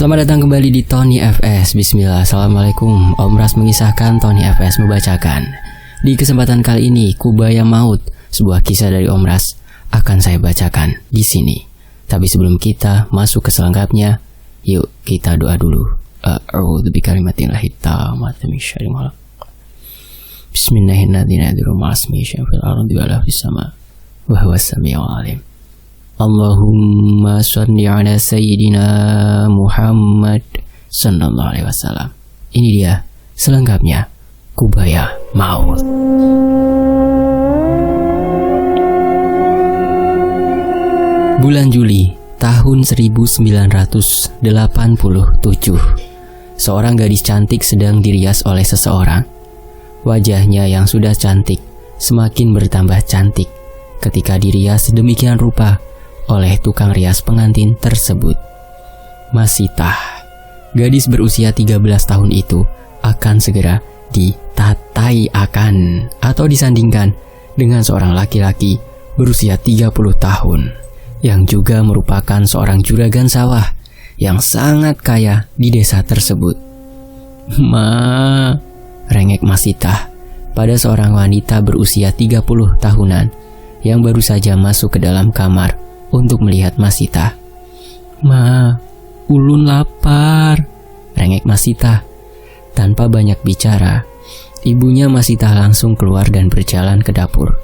Selamat datang kembali di Tony FS. Bismillah, Assalamualaikum. Om Ras mengisahkan, Tony FS membacakan. Di kesempatan kali ini, Kubaya Maut, sebuah kisah dari Om Ras, akan saya bacakan di sini. Tapi sebelum kita masuk ke selengkapnya, yuk kita doa dulu. A'udzu bikalimatillahit tammati min syarri ma khalaq. Bismillahirrahmanirrahim. Wa huwas samiul alim. Allahumma shalli ala sayyidina Muhammad sallallahu alaihi wasallam. Ini dia selengkapnya Kubaya Maut. Bulan Juli tahun 1987, seorang gadis cantik sedang dirias oleh seseorang. Wajahnya yang sudah cantik semakin bertambah cantik ketika dirias sedemikian rupa oleh tukang rias pengantin tersebut. Masitah, gadis berusia 13 tahun itu akan segera ditatai akan atau disandingkan dengan seorang laki-laki berusia 30 tahun yang juga merupakan seorang juragan sawah yang sangat kaya di desa tersebut. Rengek Masitah pada seorang wanita berusia 30 tahunan yang baru saja masuk ke dalam kamar untuk melihat Masitah. Ulun lapar, rengek Masitah. Tanpa banyak bicara, ibunya Masitah langsung keluar dan berjalan ke dapur.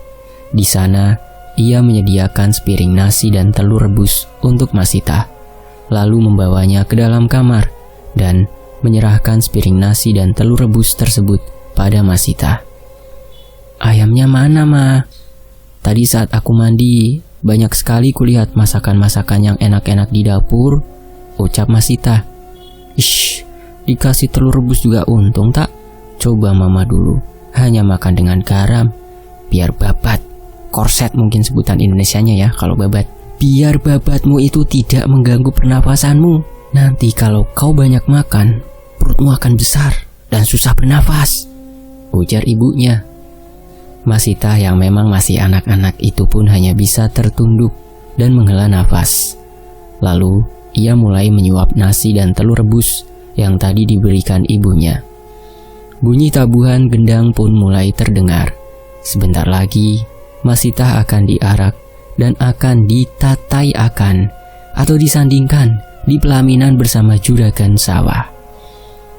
Di sana, ia menyediakan sepiring nasi dan telur rebus untuk Masitah, lalu membawanya ke dalam kamar dan menyerahkan sepiring nasi dan telur rebus tersebut pada Masitah. Ayamnya mana, Ma? Tadi saat aku mandi, banyak sekali kulihat masakan-masakan yang enak-enak di dapur, ucap Masitah. Ish, dikasih telur rebus juga untung tak? Coba Mama dulu, hanya makan dengan garam, biar babat. Korset mungkin sebutan Indonesianya ya kalau babat. Biar babatmu itu tidak mengganggu pernafasanmu. Nanti kalau kau banyak makan, perutmu akan besar dan susah bernafas, ujar ibunya. Masitah yang memang masih anak-anak itu pun hanya bisa tertunduk dan menghela nafas. Lalu ia mulai menyuap nasi dan telur rebus yang tadi diberikan ibunya. Bunyi tabuhan gendang pun mulai terdengar. Sebentar lagi Masitah akan diarak dan akan ditatai akan atau disandingkan di pelaminan bersama juragan sawah.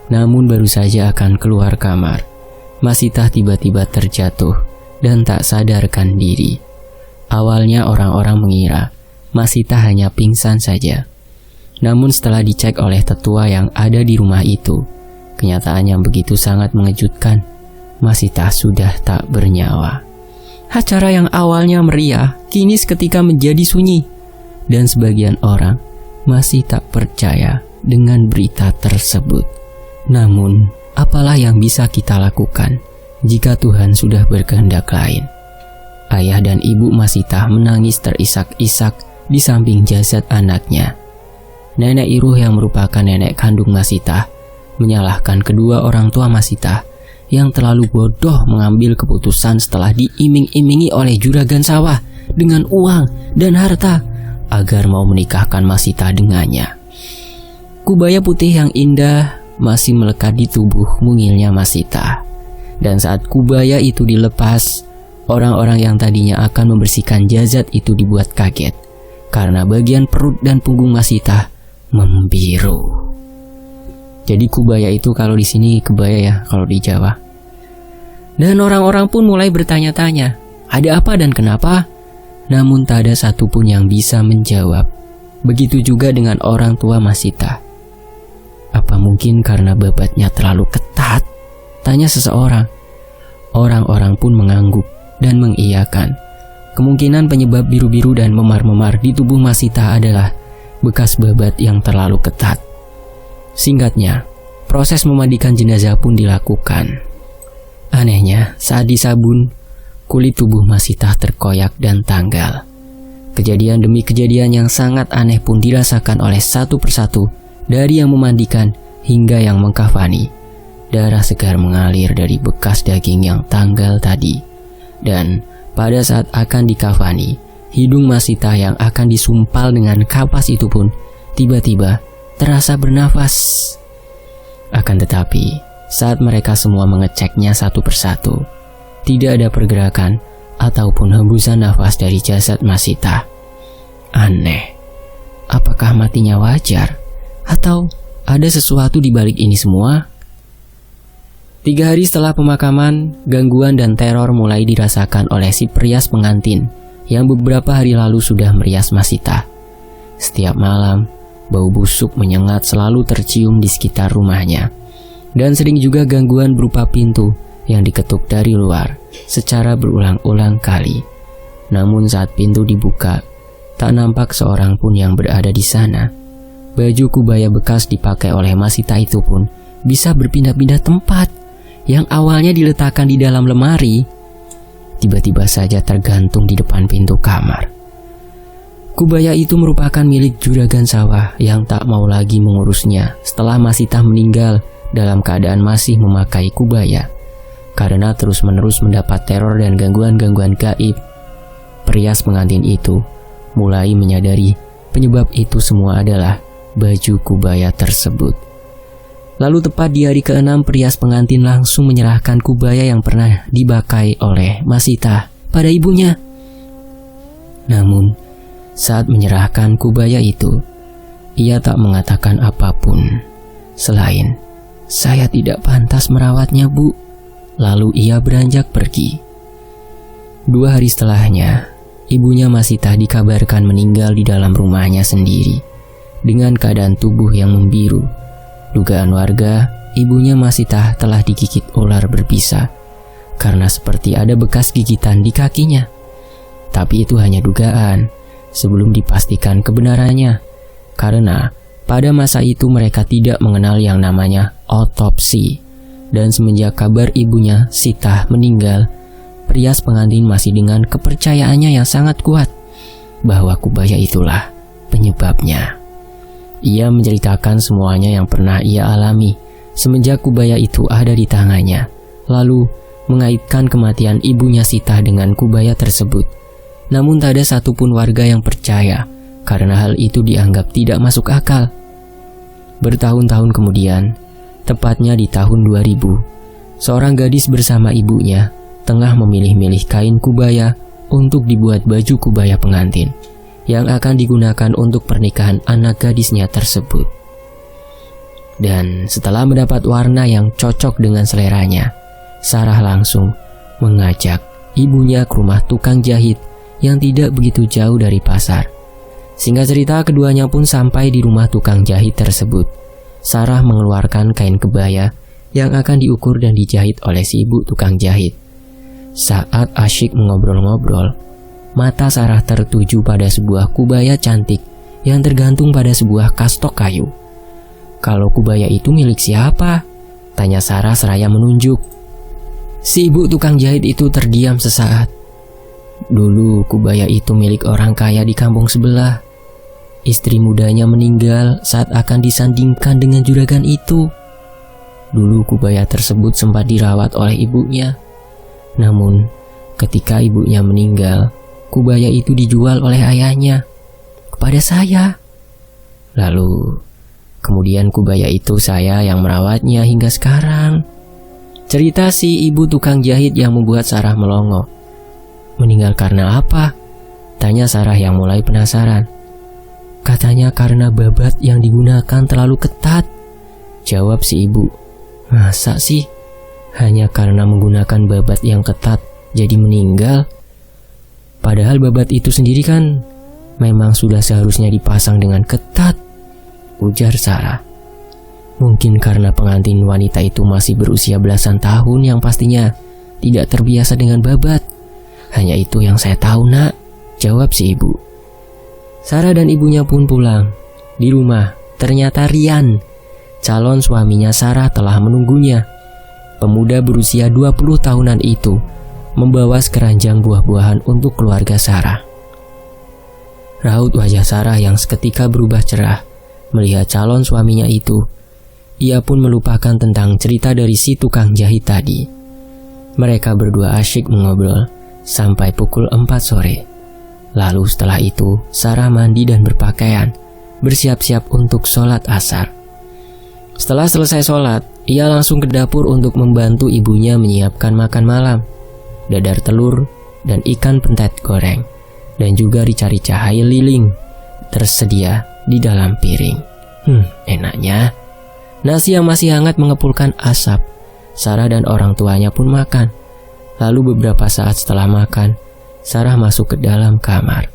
Namun baru saja akan keluar kamar, Masitah tiba-tiba terjatuh dan tak sadarkan diri. Awalnya orang-orang mengira Masitah hanya pingsan saja. Namun setelah dicek oleh tetua yang ada di rumah itu, kenyataan yang begitu sangat mengejutkan, Masitah sudah tak bernyawa. Acara yang awalnya meriah, kini seketika menjadi sunyi. Dan sebagian orang masih tak percaya dengan berita tersebut. Namun, apalah yang bisa kita lakukan jika Tuhan sudah berkehendak lain? Ayah dan ibu Masitah menangis terisak-isak di samping jasad anaknya. Nenek Iruh yang merupakan nenek kandung Masitah menyalahkan kedua orang tua Masitah yang terlalu bodoh mengambil keputusan setelah diiming-imingi oleh juragan sawah dengan uang dan harta agar mau menikahkan Masitah dengannya. Kubaya putih yang indah masih melekat di tubuh mungilnya Masitah. Dan saat kubaya itu dilepas, orang-orang yang tadinya akan membersihkan jasad itu dibuat kaget karena bagian perut dan punggung Masitah membiru. Jadi kubaya itu kalau di sini kebaya ya kalau di Jawa. Dan orang-orang pun mulai bertanya-tanya, ada apa dan kenapa? Namun tak ada satupun yang bisa menjawab. Begitu juga dengan orang tua Masitah. Apa mungkin karena babatnya terlalu ketat? Tanya seseorang. Orang-orang pun mengangguk dan mengiyakan. Kemungkinan penyebab biru-biru dan memar-memar di tubuh Masitah adalah bekas babat yang terlalu ketat. Singkatnya, proses memandikan jenazah pun dilakukan. Anehnya, saat disabun, kulit tubuh Masitah terkoyak dan tanggal. Kejadian demi kejadian yang sangat aneh pun dirasakan oleh satu persatu, dari yang memandikan hingga yang mengkafani. Darah segar mengalir dari bekas daging yang tanggal tadi. Dan pada saat akan dikafani, hidung Masitah yang akan disumpal dengan kapas itu pun tiba-tiba terasa bernafas. Akan tetapi, saat mereka semua mengeceknya satu persatu, tidak ada pergerakan ataupun hembusan nafas dari jasad Masita. Aneh, apakah matinya wajar? Atau ada sesuatu di balik ini semua? 3 hari setelah pemakaman, gangguan dan teror mulai dirasakan oleh si perias pengantin yang beberapa hari lalu sudah merias Masita. Setiap malam, bau busuk menyengat selalu tercium di sekitar rumahnya. Dan sering juga gangguan berupa pintu yang diketuk dari luar secara berulang-ulang kali. Namun saat pintu dibuka, tak nampak seorang pun yang berada di sana. Baju kubaya bekas dipakai oleh Masita itu pun bisa berpindah-pindah tempat. Yang awalnya diletakkan di dalam lemari, tiba-tiba saja tergantung di depan pintu kamar. Kubaya itu merupakan milik juragan sawah yang tak mau lagi mengurusnya setelah Masita meninggal dalam keadaan masih memakai kubaya. Karena terus-menerus mendapat teror dan gangguan-gangguan gaib, perias pengantin itu mulai menyadari penyebab itu semua adalah baju kubaya tersebut. Lalu tepat di hari ke-6, perias pengantin langsung menyerahkan kubaya yang pernah dipakai oleh Masita pada ibunya. Namun, saat menyerahkan kubaya itu, ia tak mengatakan apapun selain, "Saya tidak pantas merawatnya, Bu." Lalu ia beranjak pergi. 2 hari setelahnya, ibunya Masita dikabarkan meninggal di dalam rumahnya sendiri dengan keadaan tubuh yang membiru. Dugaan warga, ibunya Masita telah digigit ular berbisa karena seperti ada bekas gigitan di kakinya. Tapi itu hanya dugaan sebelum dipastikan kebenarannya, karena pada masa itu mereka tidak mengenal yang namanya otopsi. Dan semenjak kabar ibunya Sita meninggal, perias pengantin masih dengan kepercayaannya yang sangat kuat bahwa kubaya itulah penyebabnya. Ia menceritakan semuanya yang pernah ia alami semenjak kubaya itu ada di tangannya, lalu mengaitkan kematian ibunya Sita dengan kubaya tersebut. Namun tak ada satupun warga yang percaya karena hal itu dianggap tidak masuk akal. Bertahun-tahun kemudian, tepatnya di tahun 2000, seorang gadis bersama ibunya tengah memilih-milih kain kubaya untuk dibuat baju kubaya pengantin yang akan digunakan untuk pernikahan anak gadisnya tersebut. Dan setelah mendapat warna yang cocok dengan seleranya, Sarah langsung mengajak ibunya ke rumah tukang jahit yang tidak begitu jauh dari pasar. Singkat cerita, keduanya pun sampai di rumah tukang jahit tersebut. Sarah mengeluarkan kain kebaya yang akan diukur dan dijahit oleh si ibu tukang jahit. Saat asyik mengobrol-ngobrol, mata Sarah tertuju pada sebuah kubaya cantik yang tergantung pada sebuah kastok kayu. "Kalau kubaya itu milik siapa?" tanya Sarah seraya menunjuk. Si ibu tukang jahit itu terdiam sesaat. "Dulu kubaya itu milik orang kaya di kampung sebelah. Istri mudanya meninggal saat akan disandingkan dengan juragan itu. Dulu kubaya tersebut sempat dirawat oleh ibunya. Namun, ketika ibunya meninggal, kubaya itu dijual oleh ayahnya kepada saya. Lalu, kemudian kubaya itu saya yang merawatnya hingga sekarang." Cerita si ibu tukang jahit yang membuat Sarah melongo. "Meninggal karena apa?" tanya Sarah yang mulai penasaran. "Katanya karena babat yang digunakan terlalu ketat," jawab si ibu. "Masa sih? Hanya karena menggunakan babat yang ketat jadi meninggal? Padahal babat itu sendiri kan memang sudah seharusnya dipasang dengan ketat," ujar Sarah. "Mungkin karena pengantin wanita itu masih berusia belasan tahun yang pastinya tidak terbiasa dengan babat. Hanya itu yang saya tahu, Nak," jawab si ibu. Sarah dan ibunya pun pulang. Di rumah, ternyata Rian, calon suaminya Sarah, telah menunggunya. Pemuda berusia 20 tahunan itu membawa sekeranjang buah-buahan untuk keluarga Sarah. Raut wajah Sarah yang seketika berubah cerah melihat calon suaminya itu. Ia pun melupakan tentang cerita dari si tukang jahit tadi. Mereka berdua asyik mengobrol sampai pukul 4 sore. Lalu setelah itu, Sarah mandi dan berpakaian. bersiap-siap untuk sholat asar. Setelah selesai sholat, ia langsung ke dapur untuk membantu ibunya menyiapkan makan malam, dadar telur dan ikan pentet goreng, dan juga rica-rica hai liling tersedia di dalam piring. Enaknya. Nasi yang masih hangat mengepulkan asap. Sarah dan orang tuanya pun makan. Lalu beberapa saat setelah makan, Sarah masuk ke dalam kamar.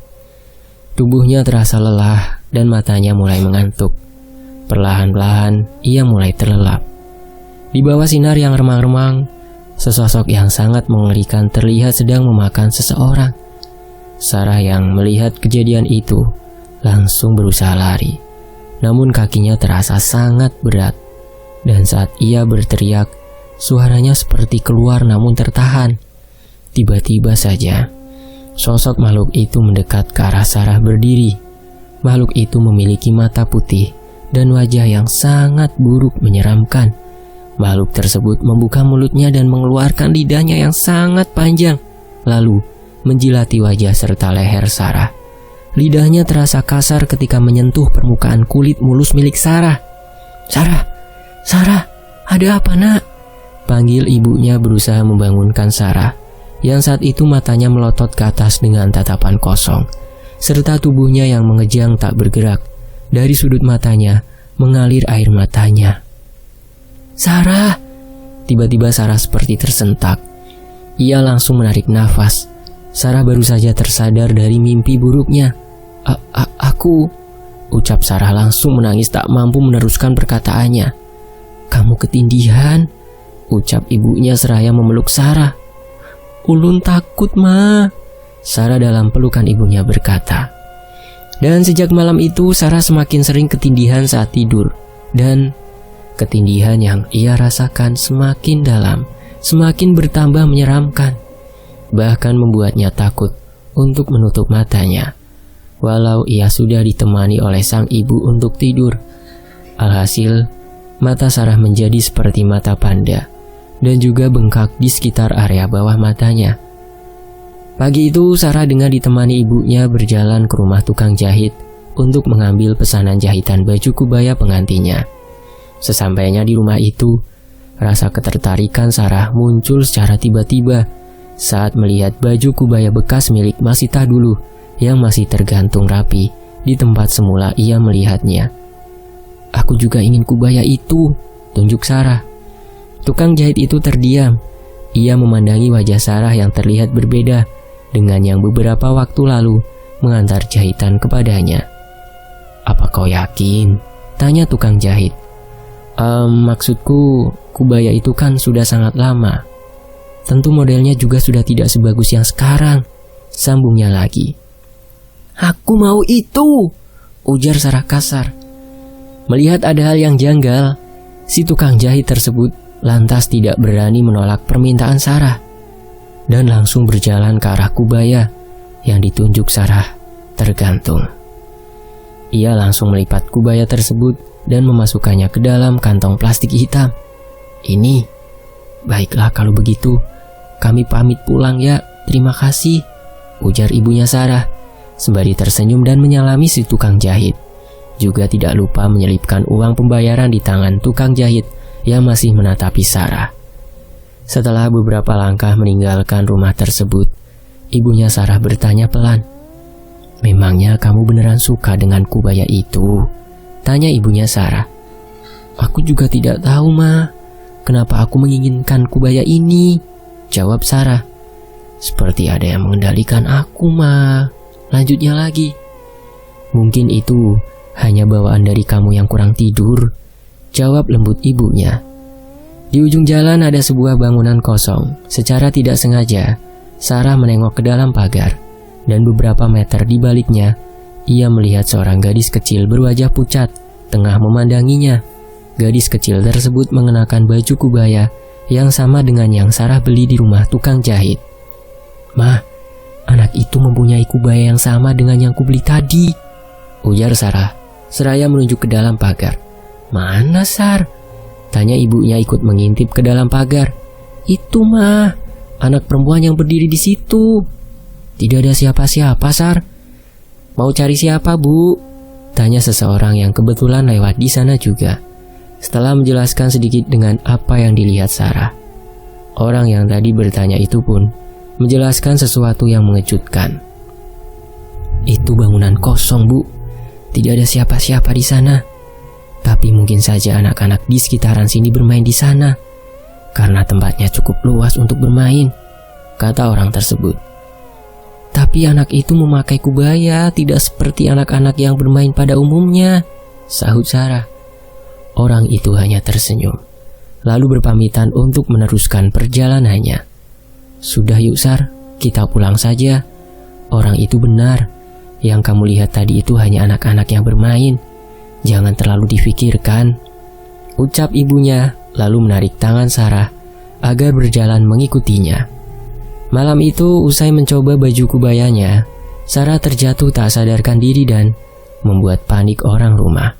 Tubuhnya terasa lelah dan matanya mulai mengantuk. Perlahan-lahan ia mulai terlelap. Di bawah sinar yang remang-remang, sesosok yang sangat mengerikan terlihat sedang memakan seseorang. Sarah yang melihat kejadian itu langsung berusaha lari. Namun kakinya terasa sangat berat. Dan saat ia berteriak, suaranya seperti keluar namun tertahan. Tiba-tiba saja, sosok makhluk itu mendekat ke arah Sarah berdiri. Makhluk itu memiliki mata putih dan wajah yang sangat buruk menyeramkan. Makhluk tersebut membuka mulutnya dan mengeluarkan lidahnya yang sangat panjang, lalu menjilati wajah serta leher Sarah. Lidahnya terasa kasar ketika menyentuh permukaan kulit mulus milik Sarah. Sarah, ada apa nak? Panggil ibunya berusaha membangunkan Sarah, yang saat itu matanya melotot ke atas dengan tatapan kosong, serta tubuhnya yang mengejang tak bergerak. Dari sudut matanya mengalir air matanya. Sarah! Tiba-tiba Sarah seperti tersentak. Ia langsung menarik nafas. Sarah baru saja tersadar dari mimpi buruknya. Aku, ucap Sarah langsung menangis tak mampu meneruskan perkataannya. Kamu ketindihan, ucap ibunya seraya memeluk Sarah. Ulun takut, Ma. Sarah dalam pelukan ibunya berkata. Dan sejak malam itu Sarah semakin sering ketindihan saat tidur. Dan ketindihan yang ia rasakan semakin dalam, semakin bertambah menyeramkan. Bahkan membuatnya takut untuk menutup matanya. Walau ia sudah ditemani oleh sang ibu untuk tidur. Alhasil, mata Sarah menjadi seperti mata panda dan juga bengkak di sekitar area bawah matanya. Pagi itu Sarah dengan ditemani ibunya berjalan ke rumah tukang jahit untuk mengambil pesanan jahitan baju kubaya pengantinnya. Sesampainya di rumah itu, rasa ketertarikan Sarah muncul secara tiba-tiba saat melihat baju kubaya bekas milik Masita dulu yang masih tergantung rapi di tempat semula ia melihatnya. Aku juga ingin kubaya itu, tunjuk Sarah. Tukang jahit itu terdiam. Ia memandangi wajah Sarah yang terlihat berbeda dengan yang beberapa waktu lalu mengantar jahitan kepadanya. Apa kau yakin? Tanya tukang jahit. Maksudku, kubaya itu kan sudah sangat lama. Tentu modelnya juga sudah tidak sebagus yang sekarang, sambungnya lagi. Aku mau itu, ujar Sarah kasar. Melihat ada hal yang janggal, si tukang jahit tersebut lantas tidak berani menolak permintaan Sarah dan langsung berjalan ke arah kubaya yang ditunjuk Sarah tergantung. Ia langsung melipat kubaya tersebut dan memasukkannya ke dalam kantong plastik hitam. Ini, baiklah kalau begitu, kami pamit pulang ya, terima kasih, ujar ibunya Sarah sembari tersenyum dan menyalami si tukang jahit. Juga tidak lupa menyelipkan uang pembayaran di tangan tukang jahit yang masih menatapi Sarah. Setelah beberapa langkah meninggalkan rumah tersebut, ibunya Sarah bertanya pelan. Memangnya kamu beneran suka dengan kubaya itu? Tanya ibunya Sarah. Aku juga tidak tahu, Ma. Kenapa aku menginginkan kubaya ini? Jawab Sarah. Seperti ada yang mengendalikan aku, Ma. Lanjutnya lagi. Mungkin itu hanya bawaan dari kamu yang kurang tidur, jawab lembut ibunya. Di ujung jalan ada sebuah bangunan kosong. Secara tidak sengaja, Sarah menengok ke dalam pagar, dan beberapa meter di baliknya, ia melihat seorang gadis kecil berwajah pucat tengah memandanginya. Gadis kecil tersebut mengenakan baju kubaya yang sama dengan yang Sarah beli di rumah tukang jahit. Ma, anak itu mempunyai kubaya yang sama dengan yang kubeli tadi, ujar Sarah seraya menunjuk ke dalam pagar. Mana, Sar? Tanya ibunya ikut mengintip ke dalam pagar. Itu, Ma, anak perempuan yang berdiri di situ. Tidak ada siapa-siapa, Sar. Mau cari siapa, Bu? Tanya seseorang yang kebetulan lewat di sana juga. Setelah menjelaskan sedikit dengan apa yang dilihat Sarah, orang yang tadi bertanya itu pun menjelaskan sesuatu yang mengejutkan. Itu bangunan kosong, Bu. Tidak ada siapa-siapa di sana. Tapi mungkin saja anak-anak di sekitaran sini bermain di sana, karena tempatnya cukup luas untuk bermain, kata orang tersebut. Tapi anak itu memakai kubaya, tidak seperti anak-anak yang bermain pada umumnya, sahut Sarah. Orang itu hanya tersenyum, lalu berpamitan untuk meneruskan perjalanannya. Sudah yuk Sar, kita pulang saja. Orang itu benar, yang kamu lihat tadi itu hanya anak-anak yang bermain. Jangan terlalu difikirkan, ucap ibunya, lalu menarik tangan Sarah agar berjalan mengikutinya. Malam itu, usai mencoba baju kubayanya, Sarah terjatuh tak sadarkan diri dan membuat panik orang rumah.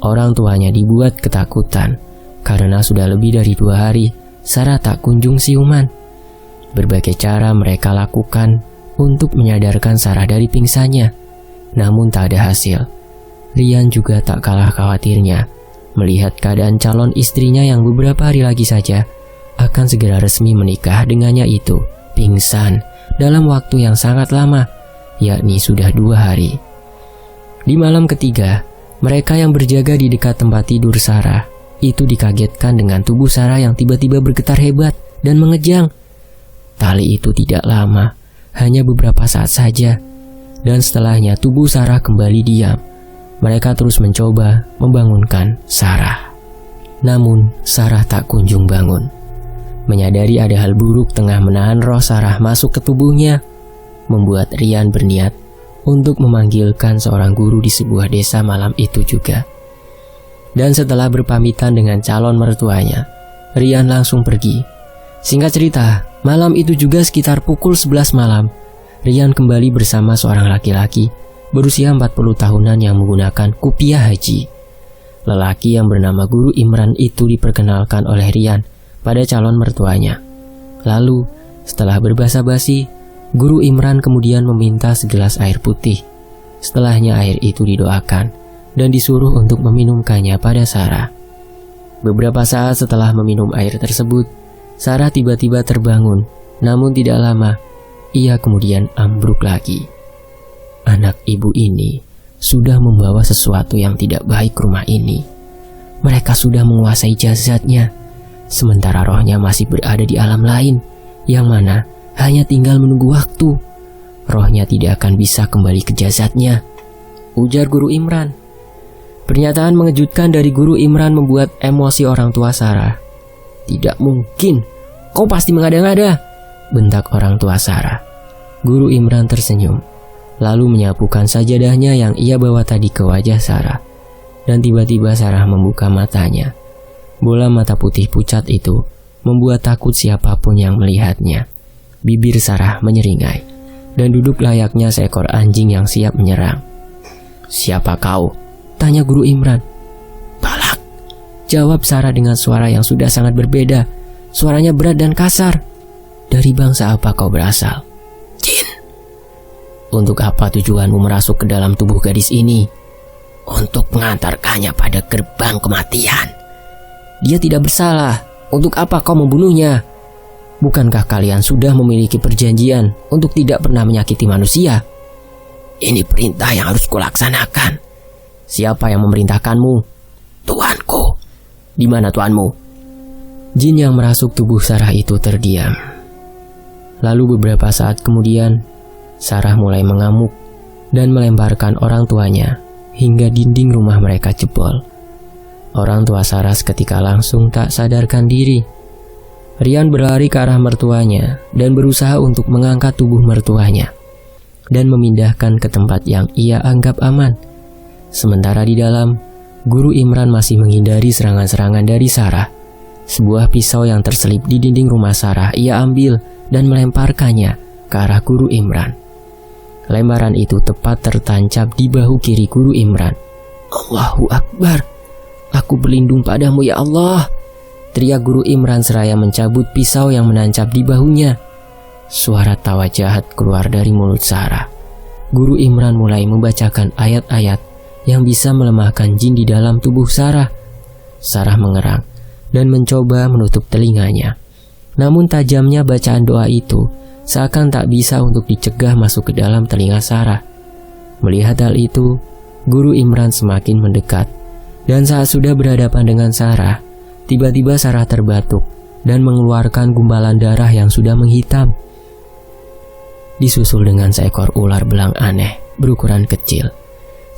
Orang tuanya dibuat ketakutan karena sudah lebih dari 2 hari Sarah tak kunjung siuman. Berbagai cara mereka lakukan untuk menyadarkan Sarah dari pingsannya, namun tak ada hasil. Rian juga tak kalah khawatirnya melihat keadaan calon istrinya yang beberapa hari lagi saja akan segera resmi menikah dengannya itu pingsan dalam waktu yang sangat lama, yakni sudah 2 hari. Di malam ketiga, mereka yang berjaga di dekat tempat tidur Sarah itu dikagetkan dengan tubuh Sarah yang tiba-tiba bergetar hebat dan mengejang. Tali itu tidak lama, hanya beberapa saat saja, dan setelahnya tubuh Sarah kembali diam. Mereka terus mencoba membangunkan Sarah. Namun Sarah tak kunjung bangun. Menyadari ada hal buruk tengah menahan roh Sarah masuk ke tubuhnya, membuat Rian berniat untuk memanggilkan seorang guru di sebuah desa malam itu juga. Dan setelah berpamitan dengan calon mertuanya, Rian langsung pergi. Singkat cerita, malam itu juga sekitar pukul 11 malam, Rian kembali bersama seorang laki-laki berusia 40 tahunan yang menggunakan kupiah haji. Lelaki yang bernama Guru Imran itu diperkenalkan oleh Rian pada calon mertuanya. Lalu, setelah berbasa-basi, Guru Imran kemudian meminta segelas air putih. Setelahnya air itu didoakan dan disuruh untuk meminumkannya pada Sarah. Beberapa saat setelah meminum air tersebut, Sarah tiba-tiba terbangun, namun tidak lama, ia kemudian ambruk lagi. Anak ibu ini sudah membawa sesuatu yang tidak baik ke rumah ini. Mereka sudah menguasai jasadnya, sementara rohnya masih berada di alam lain, yang mana hanya tinggal menunggu waktu. Rohnya tidak akan bisa kembali ke jasadnya, ujar Guru Imran. Pernyataan mengejutkan dari Guru Imran membuat emosi orang tua Sarah. Tidak mungkin, kau pasti mengada-ngada, bentak orang tua Sarah. Guru Imran tersenyum, lalu menyapukan sajadahnya yang ia bawa tadi ke wajah Sarah. Dan tiba-tiba Sarah membuka matanya. Bola mata putih pucat itu membuat takut siapapun yang melihatnya. Bibir Sarah menyeringai dan duduk layaknya seekor anjing yang siap menyerang. Siapa kau? Tanya Guru Imran. Balak, jawab Sarah dengan suara yang sudah sangat berbeda. Suaranya berat dan kasar. Dari bangsa apa kau berasal? Jin. Untuk apa tujuanmu merasuk ke dalam tubuh gadis ini? Untuk mengantarkannya pada gerbang kematian. Dia tidak bersalah. Untuk apa kau membunuhnya? Bukankah kalian sudah memiliki perjanjian untuk tidak pernah menyakiti manusia? Ini perintah yang harus kulaksanakan. Siapa yang memerintahkanmu? Tuanku. Di mana tuanmu? Jin yang merasuk tubuh Sarah itu terdiam. Lalu beberapa saat kemudian, Sarah mulai mengamuk dan melemparkan orang tuanya hingga dinding rumah mereka jebol. Orang tua Sarah seketika langsung tak sadarkan diri. Rian berlari ke arah mertuanya dan berusaha untuk mengangkat tubuh mertuanya dan memindahkan ke tempat yang ia anggap aman. Sementara di dalam, Guru Imran masih menghindari serangan-serangan dari Sarah. Sebuah pisau yang terselip di dinding rumah Sarah ia ambil dan melemparkannya ke arah Guru Imran. Lembaran itu tepat tertancap di bahu kiri Guru Imran. Allahu Akbar, aku berlindung padamu ya Allah, teriak Guru Imran seraya mencabut pisau yang menancap di bahunya. Suara tawa jahat keluar dari mulut Sarah. Guru Imran mulai membacakan ayat-ayat yang bisa melemahkan jin di dalam tubuh Sarah. Sarah mengerang dan mencoba menutup telinganya. Namun tajamnya bacaan doa itu seakan tak bisa untuk dicegah masuk ke dalam telinga Sarah. Melihat hal itu, Guru Imran semakin mendekat. Dan saat sudah berhadapan dengan Sarah, tiba-tiba Sarah terbatuk dan mengeluarkan gumpalan darah yang sudah menghitam. Disusul dengan seekor ular belang aneh berukuran kecil.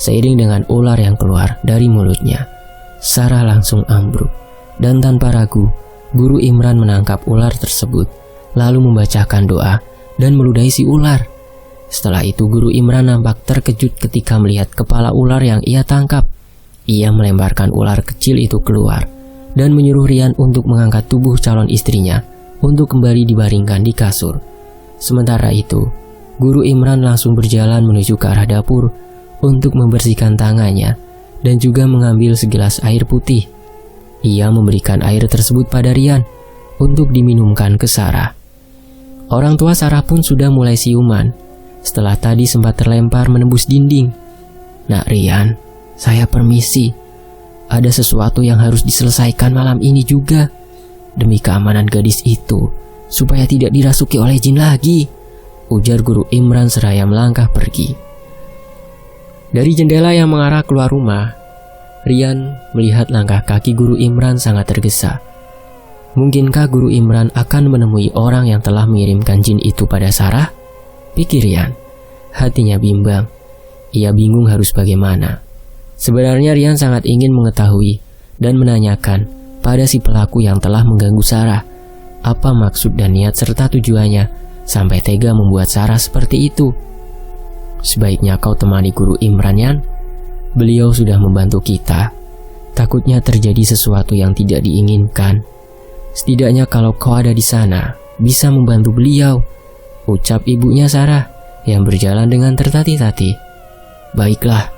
Seiring dengan ular yang keluar dari mulutnya, Sarah langsung ambruk. Dan tanpa ragu, Guru Imran menangkap ular tersebut, lalu membacakan doa dan meludahi si ular. Setelah itu Guru Imran nampak terkejut ketika melihat kepala ular yang ia tangkap. Ia melemparkan ular kecil itu keluar dan menyuruh Rian untuk mengangkat tubuh calon istrinya untuk kembali dibaringkan di kasur. Sementara itu, Guru Imran langsung berjalan menuju ke arah dapur untuk membersihkan tangannya dan juga mengambil segelas air putih. Ia memberikan air tersebut pada Rian untuk diminumkan ke Sarah. Orang tua Sarah pun sudah mulai siuman setelah tadi sempat terlempar menembus dinding. "Nak Rian, saya permisi. Ada sesuatu yang harus diselesaikan malam ini juga. Demi keamanan gadis itu, supaya tidak dirasuki oleh jin lagi," ujar Guru Imran seraya melangkah pergi. Dari jendela yang mengarah keluar rumah, Rian melihat langkah kaki Guru Imran sangat tergesa. Mungkinkah Guru Imran akan menemui orang yang telah mengirimkan jin itu pada Sarah? Pikir Rian. Hatinya bimbang. Ia bingung harus bagaimana. Sebenarnya Rian sangat ingin mengetahui dan menanyakan pada si pelaku yang telah mengganggu Sarah, apa maksud dan niat serta tujuannya sampai tega membuat Sarah seperti itu. "Sebaiknya kau temani Guru Imran, Yan. Beliau sudah membantu kita. Takutnya terjadi sesuatu yang tidak diinginkan. Setidaknya kalau kau ada di sana, bisa membantu beliau," ucap ibunya Sarah yang berjalan dengan tertati-tati. "Baiklah,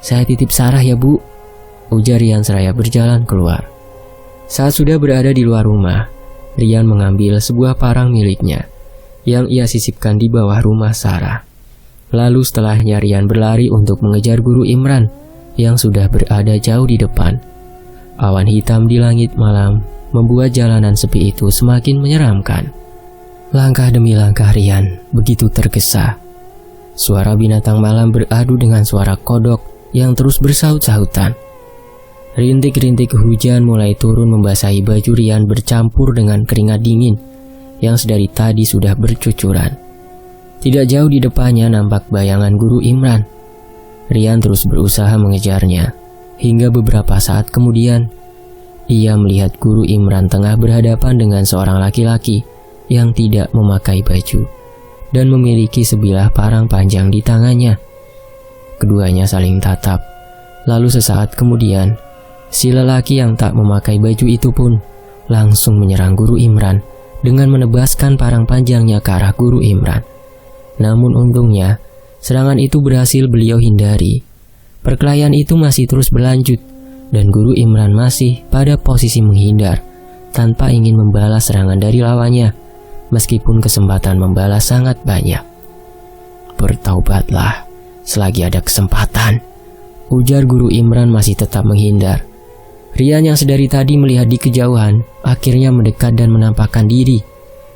saya titip Sarah ya, Bu," ujar Rian seraya berjalan keluar. Saat sudah berada di luar rumah, Rian mengambil sebuah parang miliknya yang ia sisipkan di bawah rumah Sarah. Lalu setelahnya Rian berlari untuk mengejar Guru Imran yang sudah berada jauh di depan. Awan hitam di langit malam membuat jalanan sepi itu semakin menyeramkan. Langkah demi langkah Rian begitu tergesa. Suara binatang malam beradu dengan suara kodok yang terus bersaut-sautan. Rintik-rintik hujan mulai turun membasahi baju Rian bercampur dengan keringat dingin yang sedari tadi sudah bercucuran. Tidak jauh di depannya nampak bayangan Guru Imran. Rian terus berusaha mengejarnya, hingga beberapa saat kemudian, ia melihat Guru Imran tengah berhadapan dengan seorang laki-laki yang tidak memakai baju dan memiliki sebilah parang panjang di tangannya. Keduanya saling tatap, lalu sesaat kemudian, si lelaki yang tak memakai baju itu pun langsung menyerang Guru Imran dengan menebaskan parang panjangnya ke arah Guru Imran. Namun untungnya, serangan itu berhasil beliau hindari. Perkelahian itu masih terus berlanjut dan Guru Imran masih pada posisi menghindar tanpa ingin membalas serangan dari lawannya, meskipun kesempatan membalas sangat banyak. "Bertaubatlah selagi ada kesempatan," ujar Guru Imran masih tetap menghindar. Rian yang sedari tadi melihat di kejauhan akhirnya mendekat dan menampakkan diri,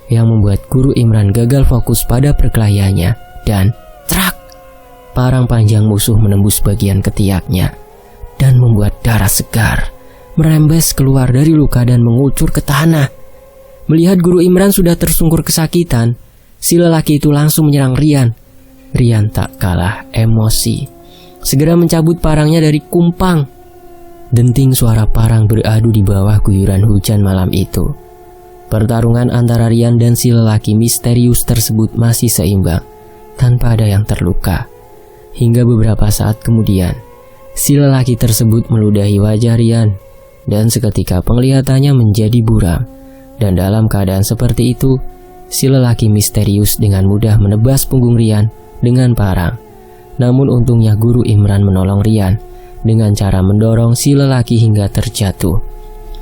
yang membuat Guru Imran gagal fokus pada perkelahiannya dan trak, parang panjang musuh menembus bagian ketiaknya dan membuat darah segar merembes keluar dari luka dan mengucur ke tanah. Melihat Guru Imran sudah tersungkur kesakitan, si lelaki itu langsung menyerang Rian. Rian tak kalah emosi, segera mencabut parangnya dari kumpang. Denting suara parang beradu di bawah guyuran hujan malam itu. Pertarungan antara Rian dan si lelaki misterius tersebut masih seimbang, tanpa ada yang terluka. Hingga beberapa saat kemudian, si lelaki tersebut meludahi wajah Rian, dan seketika penglihatannya menjadi buram. Dan dalam keadaan seperti itu, si lelaki misterius dengan mudah menebas punggung Rian dengan parang. Namun untungnya Guru Imran menolong Rian dengan cara mendorong si lelaki hingga terjatuh.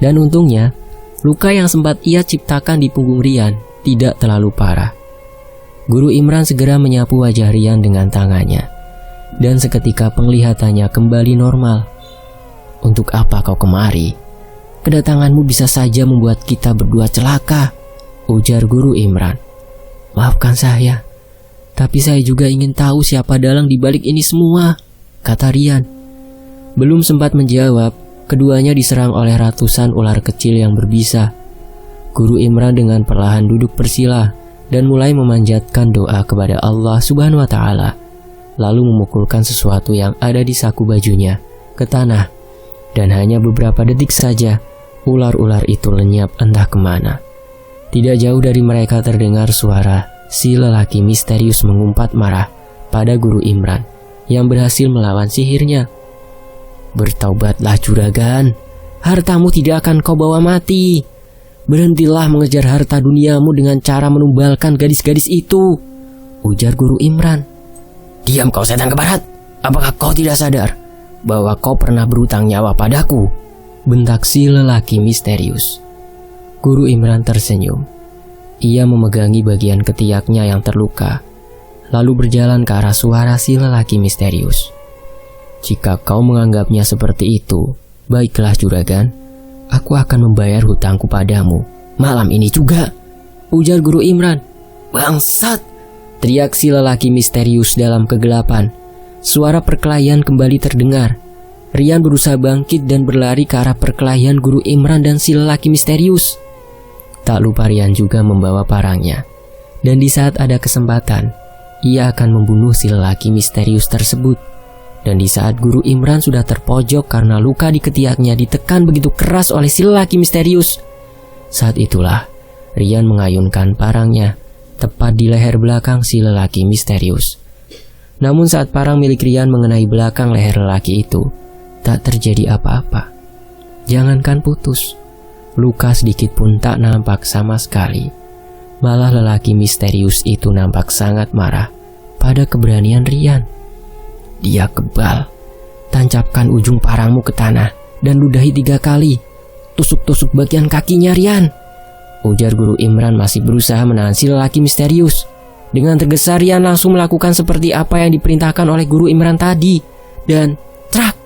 Dan untungnya, luka yang sempat ia ciptakan di punggung Rian tidak terlalu parah. Guru Imran segera menyapu wajah Rian dengan tangannya dan seketika penglihatannya kembali normal. "Untuk apa kau kemari? Kedatanganmu bisa saja membuat kita berdua celaka," ujar Guru Imran. "Maafkan saya, tapi saya juga ingin tahu siapa dalang di balik ini semua," kata Rian. Belum sempat menjawab, keduanya diserang oleh ratusan ular kecil yang berbisa. Guru Imran dengan perlahan duduk bersila dan mulai memanjatkan doa kepada Allah Subhanahu wa Ta'ala, lalu memukulkan sesuatu yang ada di saku bajunya ke tanah, dan hanya beberapa detik saja ular-ular itu lenyap entah kemana. Tidak jauh dari mereka terdengar suara si lelaki misterius mengumpat marah pada Guru Imran yang berhasil melawan sihirnya. "Bertaubatlah juragan, hartamu tidak akan kau bawa mati. Berhentilah mengejar harta duniamu dengan cara menumbalkan gadis-gadis itu," ujar Guru Imran. "Diam kau setan keparat, apakah kau tidak sadar bahwa kau pernah berutang nyawa padaku?" bentak si lelaki misterius. Guru Imran tersenyum. Ia memegangi bagian ketiaknya yang terluka, lalu berjalan ke arah suara si lelaki misterius. "Jika kau menganggapnya seperti itu, baiklah juragan. Aku akan membayar hutangku padamu malam ini juga," ujar Guru Imran. "Bangsat!" teriak si lelaki misterius dalam kegelapan. Suara perkelahian kembali terdengar. Rian berusaha bangkit dan berlari ke arah perkelahian Guru Imran dan si lelaki misterius. Tak lupa Rian juga membawa parangnya. Dan di saat ada kesempatan, ia akan membunuh si lelaki misterius tersebut. Dan di saat Guru Imran sudah terpojok karena luka di ketiaknya ditekan begitu keras oleh si lelaki misterius, saat itulah Rian mengayunkan parangnya tepat di leher belakang si lelaki misterius. Namun saat parang milik Rian mengenai belakang leher lelaki itu, tak terjadi apa-apa. Jangankan putus, luka sedikit pun tak nampak sama sekali. Malah lelaki misterius itu nampak sangat marah pada keberanian Rian. "Dia kebal. Tancapkan ujung parangmu ke tanah dan ludahi 3 kali. Tusuk-tusuk bagian kakinya, Rian," ujar Guru Imran masih berusaha menahan si lelaki misterius. Dengan tergesa Rian langsung melakukan seperti apa yang diperintahkan oleh Guru Imran tadi. Dan trak!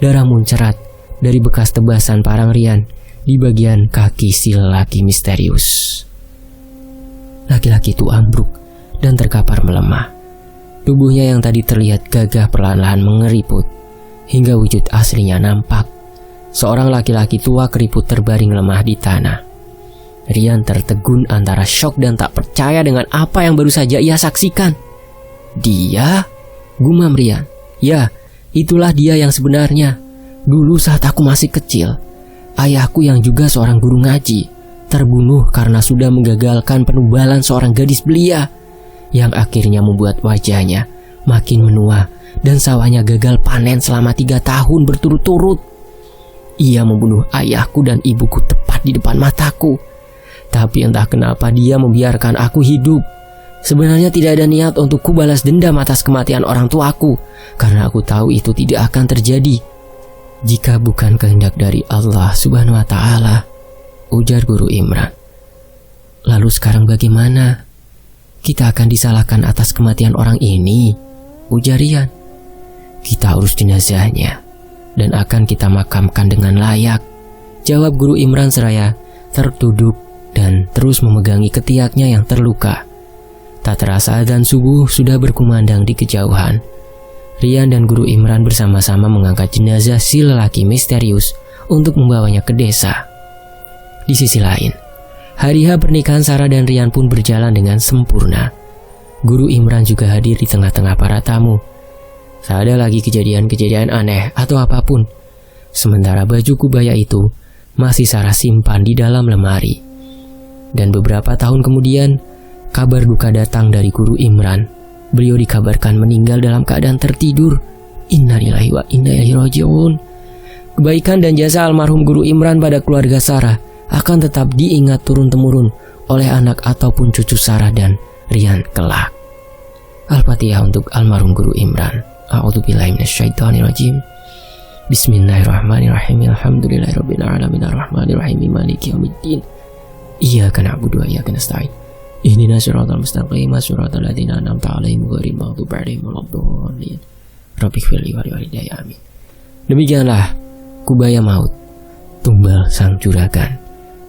Darah muncerat dari bekas tebasan parang Rian di bagian kaki si lelaki misterius. Laki-laki itu ambruk dan terkapar melemah. Tubuhnya yang tadi terlihat gagah perlahan-lahan mengeriput, hingga wujud aslinya nampak. Seorang laki-laki tua keriput terbaring lemah di tanah. Rian tertegun antara syok dan tak percaya dengan apa yang baru saja ia saksikan. "Dia?" gumam Rian. "Ya, itulah dia yang sebenarnya. Dulu saat aku masih kecil, ayahku yang juga seorang guru ngaji terbunuh karena sudah menggagalkan penubalan seorang gadis belia, yang akhirnya membuat wajahnya makin menua dan sawahnya gagal panen selama 3 tahun berturut-turut. Ia membunuh ayahku dan ibuku tepat di depan mataku. Tapi entah kenapa dia membiarkan aku hidup. Sebenarnya tidak ada niat untuk ku balas dendam atas kematian orang tuaku, karena aku tahu itu tidak akan terjadi jika bukan kehendak dari Allah Subhanahu wa Ta'ala," ujar Guru Imran. "Lalu sekarang bagaimana? Kita akan disalahkan atas kematian orang ini," ujar Rian. "Kita urus jenazahnya dan akan kita makamkan dengan layak," jawab Guru Imran seraya terduduk dan terus memegangi ketiaknya yang terluka. Tak terasa azan subuh sudah berkumandang di kejauhan. Rian dan Guru Imran bersama-sama mengangkat jenazah si lelaki misterius untuk membawanya ke desa. Di sisi lain, hari H pernikahan Sarah dan Rian pun berjalan dengan sempurna. Guru Imran juga hadir di tengah-tengah para tamu. Tak ada lagi kejadian-kejadian aneh atau apapun. Sementara baju kubaya itu masih Sarah simpan di dalam lemari. Dan beberapa tahun kemudian, kabar duka datang dari Guru Imran. Beliau dikabarkan meninggal dalam keadaan tertidur. Innalillahi wa inna ilaihi raji'un. Kebaikan dan jasa almarhum Guru Imran pada keluarga Sarah akan tetap diingat turun-temurun oleh anak ataupun cucu Sarah dan Rian kelak. Al-Fatihah untuk almarhum Guru Imran. A'udzubillahi minasyaitonirrajim. Bismillahirrahmanirrahim. Alhamdulillahirabbil alamin arrahmanirrahim maliki yaumiddin. Iyyaka na'budu wa iyyaka nasta'in. Ihdinas siratal mustaqim, siratal ladzina an'amta 'alaihim ghairil maghdubi 'alaihim waladdallin. Rabbighfirli wa liwalidayya amin. Demikianlah kubaya maut, tumbal sang juragan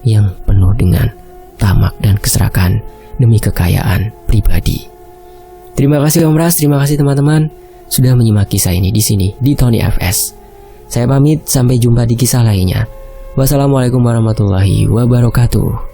yang penuh dengan tamak dan keserakahan demi kekayaan pribadi. Terima kasih Om Ras, terima kasih teman-teman sudah menyimak kisah ini di sini di Tony FS. Saya pamit, sampai jumpa di kisah lainnya. Wassalamualaikum warahmatullahi wabarakatuh.